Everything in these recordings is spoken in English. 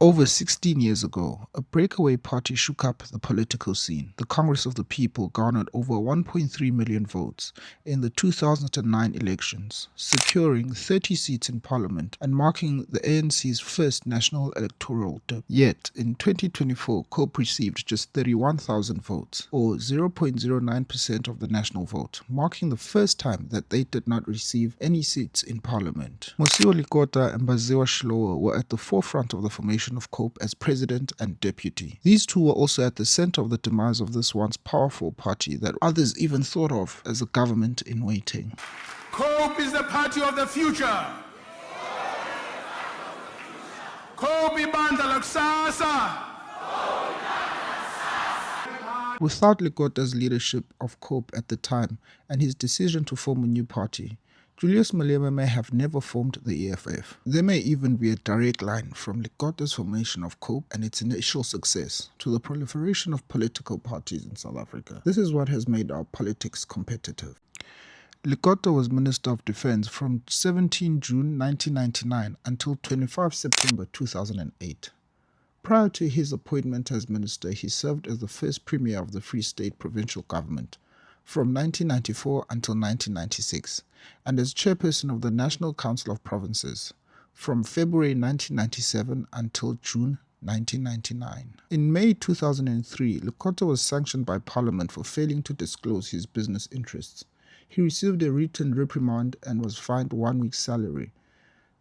Over 16 years ago, a breakaway party shook up the political scene. The Congress of the People garnered over 1.3 million votes in the 2009 elections, securing 30 seats in parliament and marking the ANC's first national electoral debut. Yet, in 2024, COPE received just 31,000 votes, or 0.09% of the national vote, marking the first time that they did not receive any seats in parliament. Mosiuoa Lekota and Baziwa Shilowa were at the forefront of the formation of COPE as president and deputy. These two were also at the center of the demise of this once powerful party that others even thought of as a government in waiting. COPE is the party of the future. COPE ibandla lakusasa. Without Lekota's leadership of COPE at the time and his decision to form a new party, Julius Malema may have never formed the EFF. There may even be a direct line from Lekota's formation of COPE and its initial success to the proliferation of political parties in South Africa. This is what has made our politics competitive. Lekota was Minister of Defense from 17 June 1999 until 25 September 2008. Prior to his appointment as minister, he served as the first premier of the Free State provincial government from 1994 until 1996, and as chairperson of the National Council of Provinces from February 1997 until June 1999. In May 2003, Lekota was sanctioned by Parliament for failing to disclose his business interests. He received a written reprimand and was fined 1 week's salary.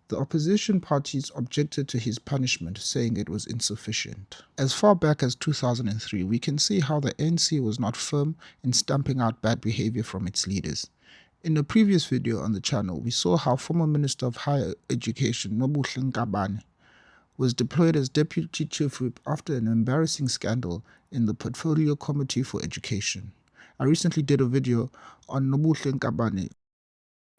The opposition parties objected to his punishment, saying it was insufficient. As far back as 2003, we can see how the ANC was not firm in stamping out bad behavior from its leaders. In a previous video on the channel, we saw how former Minister of Higher Education Nobuhle Nkabane was deployed as Deputy Chief Whip after an embarrassing scandal in the Portfolio Committee for Education. I recently did a video on Nobuhle Nkabane,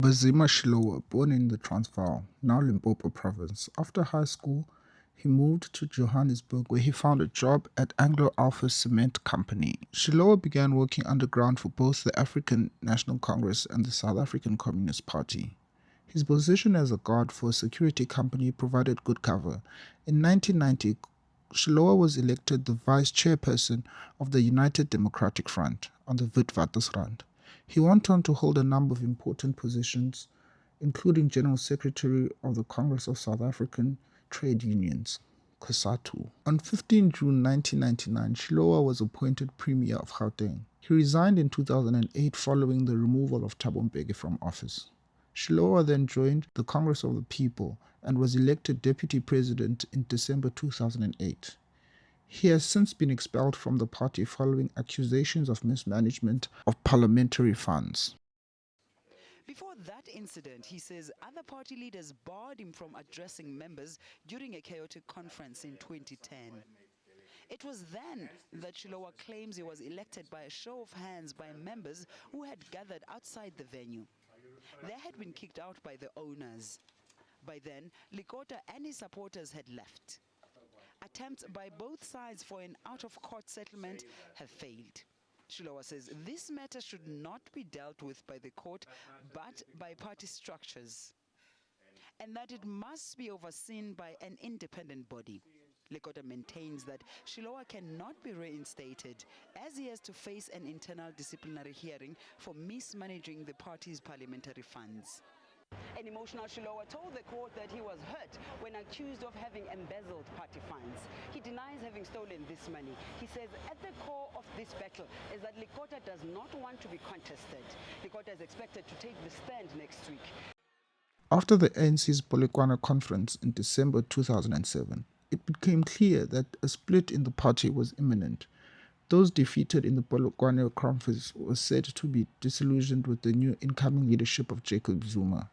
Baziwa Shilowa, born in the Transvaal, now Limpopo province. After high school, he moved to Johannesburg where he found a job at Anglo Alpha Cement Company. Shilowa began working underground for both the African National Congress and the South African Communist Party. His position as a guard for a security company provided good cover. In 1990, Shilowa was elected the vice chairperson of the United Democratic Front on the Witwatersrand. He went on to hold a number of important positions, including General Secretary of the Congress of South African Trade Unions, COSATU. On 15 June 1999, Shilowa was appointed Premier of Gauteng. He resigned in 2008 following the removal of Thabo Mbeki from office. Shilowa then joined the Congress of the People and was elected Deputy President in December 2008. He has since been expelled from the party following accusations of mismanagement of parliamentary funds. Before that incident, he says other party leaders barred him from addressing members during a chaotic conference in 2010. It was then that Shilowa claims he was elected by a show of hands by members who had gathered outside the venue. They had been kicked out by the owners. By then, Lekota and his supporters had left. Attempts by both sides for an out-of-court settlement have failed. Shilowa says this matter should not be dealt with by the court, but by party structures, and that it must be overseen by an independent body. Lekota maintains that Shilowa cannot be reinstated, as he has to face an internal disciplinary hearing for mismanaging the party's parliamentary funds. An emotional Shilowa told the court that he was hurt when accused of having embezzled party funds. He denies having stolen this money. He says at the core of this battle is that Lekota does not want to be contested. Lekota is expected to take the stand next week. After the ANC's Polokwane conference in December 2007, it became clear that a split in the party was imminent. Those defeated in the Polokwane conference were said to be disillusioned with the new incoming leadership of Jacob Zuma.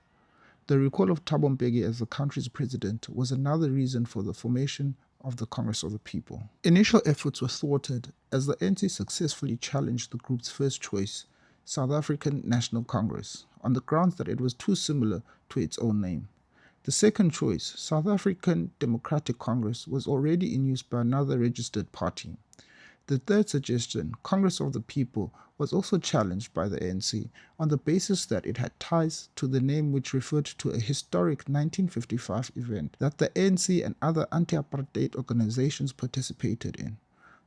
The recall of Thabo Mbeki as the country's president was another reason for the formation of the Congress of the People. Initial efforts were thwarted as the ANC successfully challenged the group's first choice, South African National Congress, on the grounds that it was too similar to its own name. The second choice, South African Democratic Congress, was already in use by another registered party. The third suggestion, Congress of the People, was also challenged by the ANC on the basis that it had ties to the name which referred to a historic 1955 event that the ANC and other anti-apartheid organizations participated in,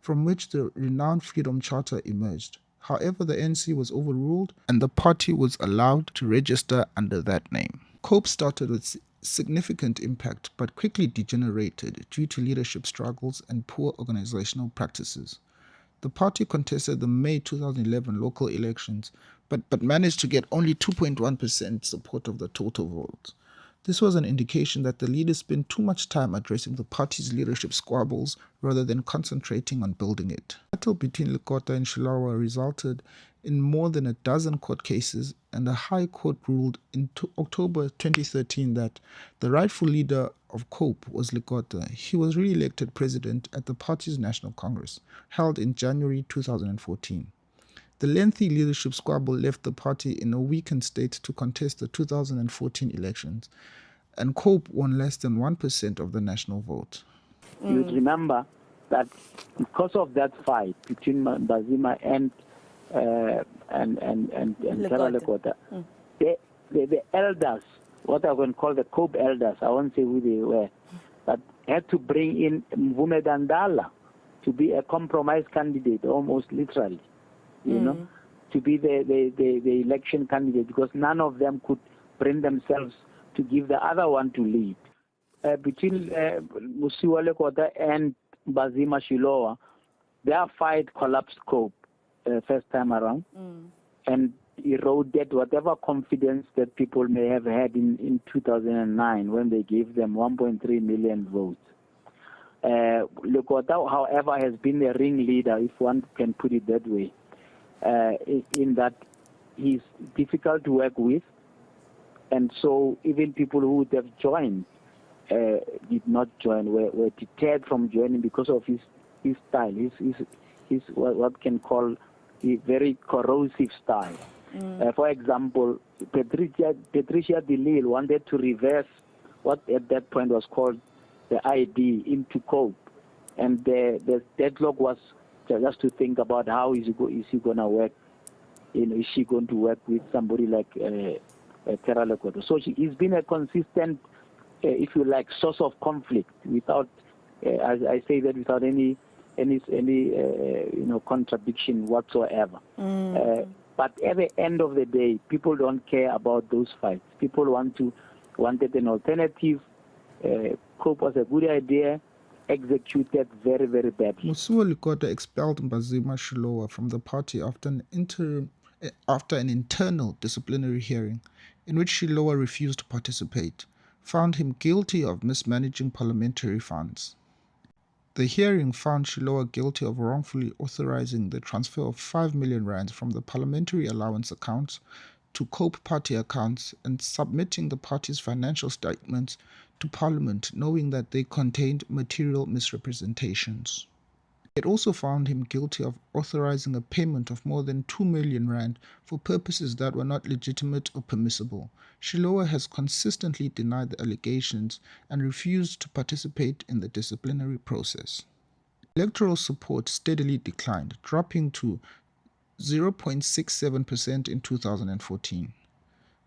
from which the renowned Freedom Charter emerged. However, the ANC was overruled and the party was allowed to register under that name. COPE started with significant impact but quickly degenerated due to leadership struggles and poor organizational practices. The party contested the May 2011 local elections but managed to get only 2.1% support of the total vote. This was an indication that the leaders spent too much time addressing the party's leadership squabbles rather than concentrating on building it. The battle between Lekota and Shilawa resulted in more than a dozen court cases, and the High Court ruled in October 2013 that the rightful leader of COPE was Lekota. He was re-elected president at the party's National Congress, held in January 2014. The lengthy leadership squabble left the party in a weakened state to contest the 2014 elections, and COPE won less than 1% of the national vote. You would remember that because of that fight between Mbazima and Tara Lekota, the elders, what I can call the COPE elders, I won't say who they were, but had to bring in Mvume Dandala to be a compromise candidate, almost literally, you know, to be the election candidate, because none of them could bring themselves to give the other one to lead. Between Musiwa Lekota and Mbazima Shilowa, their fight collapsed COPE first time around and eroded whatever confidence that people may have had in 2009 when they gave them 1.3 million votes. Lekota, however, has been a ringleader, if one can put it that way, in that he's difficult to work with, and so even people who would have joined did not join, were deterred from joining because of his style, his what can call a very corrosive style. For example, Patricia de Lille wanted to reverse what at that point was called the ID into COPE, and the deadlock was just to think about how is he going to work. You know, is she going to work with somebody like Tara Lekota? So he's been a consistent, if you like, source of conflict without, I say that without any contradiction whatsoever. But at the end of the day, people don't care about those fights. People wanted an alternative. COPE was a good idea, executed very, very badly. Musiwa Lekota expelled Mbazima Shilowa from the party after an internal disciplinary hearing in which Shilowa refused to participate, found him guilty of mismanaging parliamentary funds. The hearing found Shilowa guilty of wrongfully authorizing the transfer of 5 million rands from the parliamentary allowance accounts to COPE party accounts and submitting the party's financial statements to Parliament, knowing that they contained material misrepresentations. It also found him guilty of authorizing a payment of more than 2 million rand for purposes that were not legitimate or permissible. Shilowa has consistently denied the allegations and refused to participate in the disciplinary process. Electoral support steadily declined, dropping to 0.67% in 2014,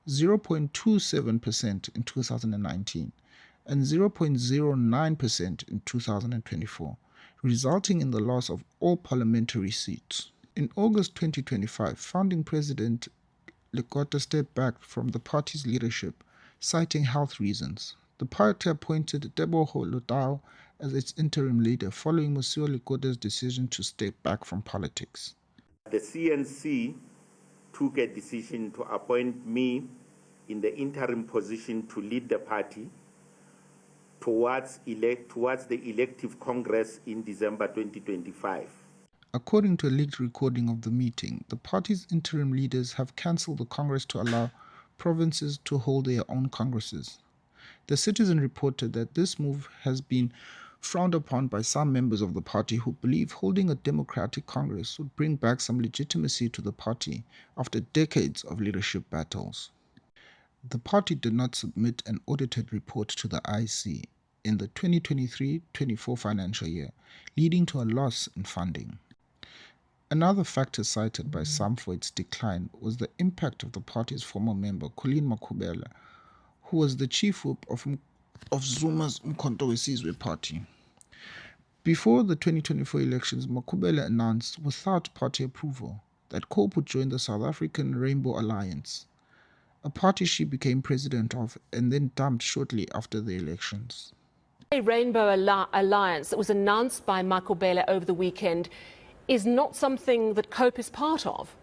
0.27% in 2019, and 0.09% in 2024. Resulting in the loss of all parliamentary seats. In August 2025, founding President Lekota stepped back from the party's leadership, citing health reasons. The party appointed Teboho Lotao as its interim leader, following Musiwa Lekota's decision to step back from politics. The CNC took a decision to appoint me in the interim position to lead the party towards the elective Congress in December 2025. According to a leaked recording of the meeting, the party's interim leaders have cancelled the Congress to allow provinces to hold their own Congresses. The Citizen reported that this move has been frowned upon by some members of the party who believe holding a democratic Congress would bring back some legitimacy to the party after decades of leadership battles. The party did not submit an audited report to the IC in the 2023-24 financial year, leading to a loss in funding. Another factor cited by some for its decline was the impact of the party's former member, Colleen Makhubela, who was the chief whip of Zuma's Umkhonto weSizwe party. Before the 2024 elections, Makhubela announced, without party approval, that COPE would join the South African Rainbow Alliance, a party she became president of and then dumped shortly after the elections. A Rainbow Alliance that was announced by Makhubela over the weekend is not something that COPE is part of.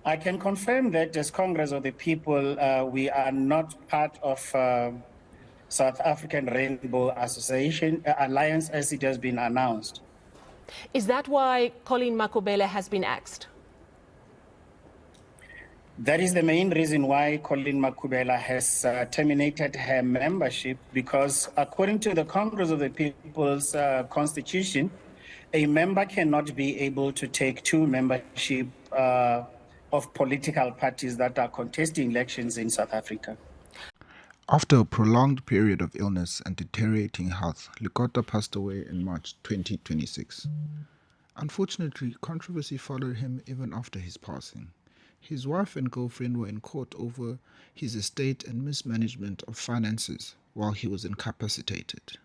I can confirm that as Congress of the People, we are not part of South African Rainbow Association Alliance as it has been announced. Is that why Colleen Makhubela has been axed? That is the main reason why Colleen Makhubela has terminated her membership, because according to the Congress of the People's Constitution, a member cannot be able to take two membership of political parties that are contesting elections in South Africa. After a prolonged period of illness and deteriorating health, Lekota passed away in March 2026. Unfortunately, controversy followed him even after his passing. His wife and girlfriend were in court over his estate and mismanagement of finances while he was incapacitated.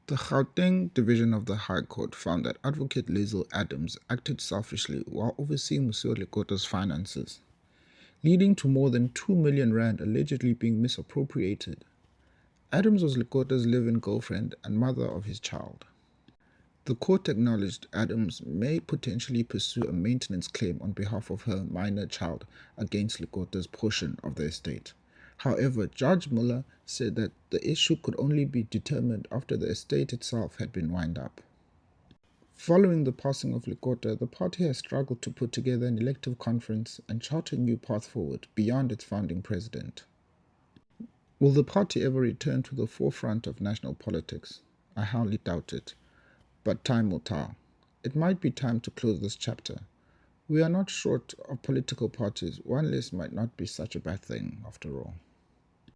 The Gauteng Division of the High Court found that Advocate Liesl Adams acted selfishly while overseeing Monsieur Lekota's finances, leading to more than 2 million rand allegedly being misappropriated. Adams was Lekota's live-in girlfriend and mother of his child. The court acknowledged Adams may potentially pursue a maintenance claim on behalf of her minor child against Lekota's portion of the estate. However, Judge Muller said that the issue could only be determined after the estate itself had been wound up. Following the passing of Lekota, the party has struggled to put together an elective conference and chart a new path forward beyond its founding president. Will the party ever return to the forefront of national politics? I highly doubt it, but time will tell. It might be time to close this chapter. We are not short of political parties. One less might not be such a bad thing, after all.